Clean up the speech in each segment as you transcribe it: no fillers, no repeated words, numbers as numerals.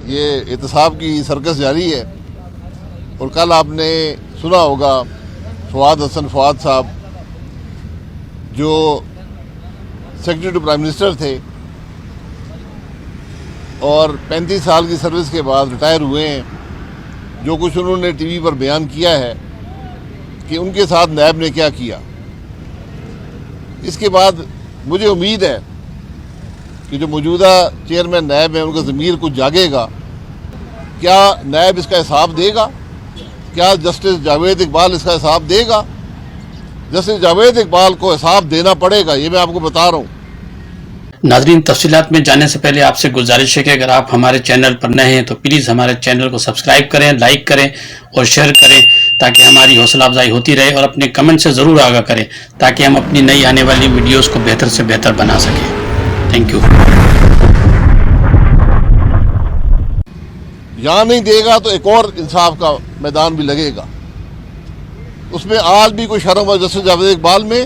ये एहतसाब की सर्कस जारी है। और कल आपने सुना होगा फवाद हसन फवाद साहब जो सेक्रेटरी टू प्राइम मिनिस्टर थे और 35 साल की सर्विस के बाद रिटायर हुए हैं, जो कुछ उन्होंने टीवी पर बयान किया है कि उनके साथ नैब ने क्या किया। इसके बाद मुझे उम्मीद है कि जो मौजूदा चेयरमैन नैब है उनका ज़मीर कुछ जागेगा। क्या नैब इसका हिसाब देगा? क्या जस्टिस जावेद इकबाल इसका हिसाब देगा? जस्टिस जावेद इकबाल को हिसाब देना पड़ेगा, ये मैं आपको बता रहा हूँ। नाजरीन, तफसीलात में जाने से पहले आपसे गुजारिश है कि अगर आप हमारे चैनल पर नए हैं तो प्लीज़ हमारे चैनल को सब्सक्राइब करें, लाइक करें और शेयर करें ताकि हमारी हौसला अफजाई होती रहे, और अपने कमेंट से ज़रूर आगाह करें ताकि हम अपनी नई आने वाली वीडियोज़ को बेहतर से बेहतर बना सकें। Thank you. यहाँ नहीं देगा तो एक और इंसाफ का मैदान भी लगेगा। उसमें आज भी कोई शर्म है जस्टिस जावेद इकबाल में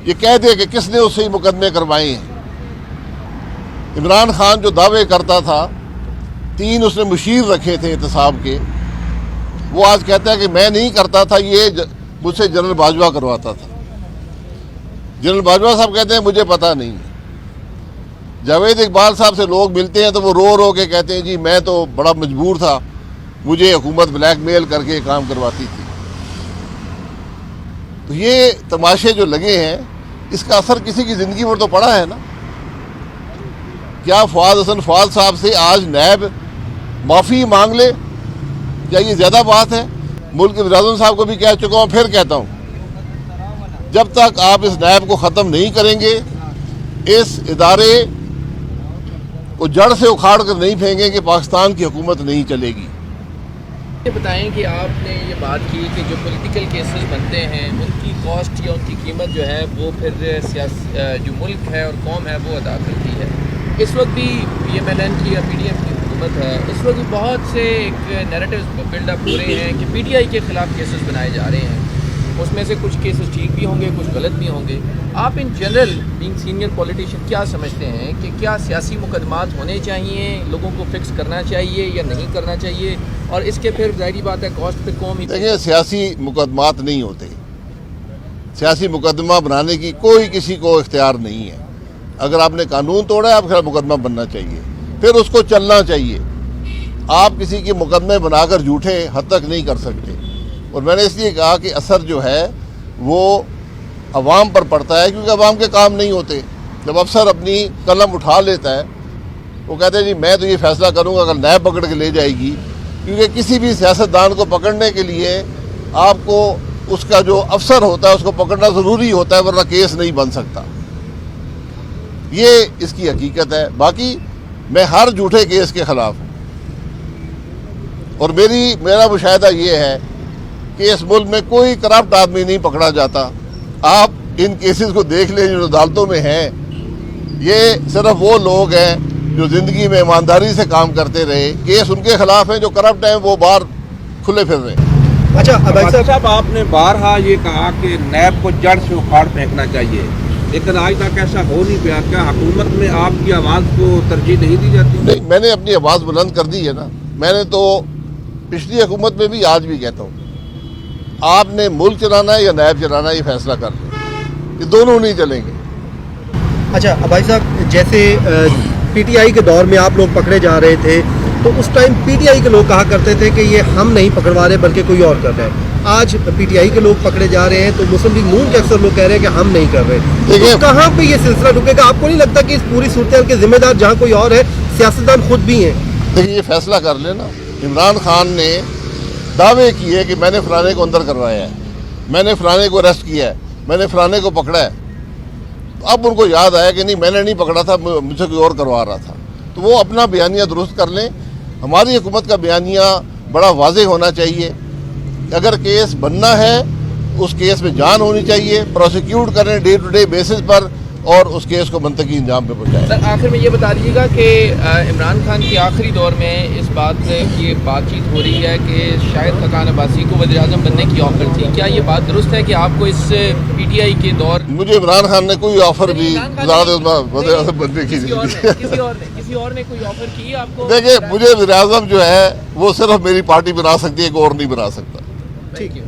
ये कह दे कि किसने उससे ही मुकदमे करवाए हैं। इमरान खान जो दावे करता था, 3 उसने मुशीर रखे थे एहतसाब के, वो आज कहता है कि मैं नहीं करता था, ये मुझसे जनरल बाजवा करवाता था। जनरल बाजवा साहब कहते हैं मुझे पता नहीं है। जावेद इकबाल साहब से लोग मिलते हैं तो वो रो रो के कहते हैं जी मैं तो बड़ा मजबूर था, मुझे हुकूमत ब्लैकमेल करके काम करवाती थी। तो ये तमाशे जो लगे हैं इसका असर किसी की ज़िंदगी पर तो पड़ा है ना। क्या फवाद हसन फवाद साहब से आज नैब माफ़ी मांग ले? क्या ये ज़्यादा बात है? मुल्क के वज़ीर-ए-आज़म साहब को भी कह चुका हूँ, फिर कहता हूँ, जब तक आप इस नैब को ख़त्म नहीं करेंगे, इस इदारे को जड़ से उखाड़ कर नहीं फेंकेंगे, पाकिस्तान की हुकूमत नहीं चलेगी। ये बताएं कि आपने ये बात की कि जो पॉलिटिकल केसेस बनते हैं उनकी कॉस्ट या उनकी कीमत जो है वो फिर जो मुल्क है और कौम है वो अदा करती है। इस वक्त भी PMLN की या PDM की हुकूमत है, इस वक्त भी बहुत से एक नैरेटिव्स बिल्डअप हो रहे हैं कि PTI के ख़िलाफ़ केसेस बनाए जा रहे हैं। उसमें से कुछ केसेस ठीक भी होंगे, कुछ गलत भी होंगे। आप in general being senior politician क्या समझते हैं कि क्या सियासी मुकदमात होने चाहिए, लोगों को फिक्स करना चाहिए या नहीं करना चाहिए? और इसके फिर ज़ाहिर बात है कॉस्ट पे कौम ही। देखिए, सियासी मुकदमात नहीं होते। सियासी मुकदमा बनाने की कोई किसी को इख्तियार नहीं है। अगर आपने कानून तोड़ा है, आपके खिलाफ मुकदमा बनना चाहिए, फिर उसको चलना चाहिए। आप किसी के मुकदमे बनाकर झूठे हद तक नहीं कर सकते। और मैंने इसलिए कहा कि असर जो है वो अवाम पर पड़ता है, क्योंकि अवाम के काम नहीं होते। जब अफसर अपनी कलम उठा लेता है, वो कहते हैं जी मैं तो ये फैसला करूँगा, अगर नैब पकड़ के ले जाएगी, क्योंकि किसी भी सियासतदान को पकड़ने के लिए आपको उसका जो अफसर होता है उसको पकड़ना ज़रूरी होता है, वरना केस नहीं बन सकता। ये इसकी हकीकत है। बाकी मैं हर झूठे केस के ख़िलाफ़ हूँ और मेरा मुशाहिदा ये है कि इस मुल्क में कोई करप्ट आदमी नहीं पकड़ा जाता। आप इन केसेस को देख लें जो अदालतों में हैं, ये सिर्फ वो लोग हैं जो ज़िंदगी में ईमानदारी से काम करते रहे। केस उनके खिलाफ हैं जो करप्ट हैं, वो बाहर खुले फिर रहे हैं। अच्छा अब्बासी साहब, आपने बारहा ये कहा कि नैब को जड़ से उखाड़ फेंकना चाहिए, लेकिन आज तक ऐसा हो नहीं पाया। क्या हुकूमत में आपकी आवाज़ को तरजीह नहीं दी जाती? नहीं, मैंने अपनी आवाज़ बुलंद कर दी है ना। मैंने तो पिछली हुकूमत में भी, आज भी कहता हूँ, आपने मुल्क चलाना है या नैब चलाना है, ये फैसला कर लें। ये दोनों नहीं चलेंगे। अच्छा अब्बासी साहब, जैसे PTI के दौर में आप लोग पकड़े जा रहे थे तो उस टाइम PTI के लोग कहा करते थे कि ये हम नहीं पकड़वा रहे बल्कि कोई और कर रहा है। आज PTI के लोग पकड़े जा रहे हैं तो मुस्लिम लीग नून के अक्सर लोग कह रहे हैं कि हम नहीं कर रहे। तो कहाँ पे ये सिलसिला रुकेगा? आपको नहीं लगता कि इस पूरी सूरत के जिम्मेदार जहाँ कोई और है, सियासतदान खुद भी हैं? देखिए, ये फैसला कर लेना। इमरान खान ने दावे किए कि मैंने फलाने को अंदर करवाया है, मैंने फलाने को अरेस्ट किया है, मैंने फलाने को पकड़ा है। तो अब उनको याद आया कि नहीं, मैंने नहीं पकड़ा था, मुझसे कोई और करवा रहा था। तो वो अपना बयानिया दुरुस्त कर लें। हमारी हुकूमत का बयानिया बड़ा वाज़ेह होना चाहिए। अगर केस बनना है, उस केस में जान होनी चाहिए, प्रोसिक्यूट करें डे टू डे बेसिस पर, और उस केस को मंतकी इंजाम पे पहुँचाएं। सर आखिर में ये बता दीजिएगा कि इमरान खान के आखिरी दौर में इस बात की बातचीत हो रही है कि शायद खकान अब्बासी को वज़ीर-ए-आज़म बनने की ऑफर थी, क्या ये बात दुरुस्त है कि आपको इस PTI के दौर मुझे इमरान खान ने कोई ऑफर भी वज़ीर-ए-आज़म बनने की किसी और ने कोई ऑफर की आपको? देखिए, मुझे वज़ीर-ए-आज़म जो है वो सिर्फ मेरी पार्टी बना सकती है, कोई और नहीं बना सकता। Thank you.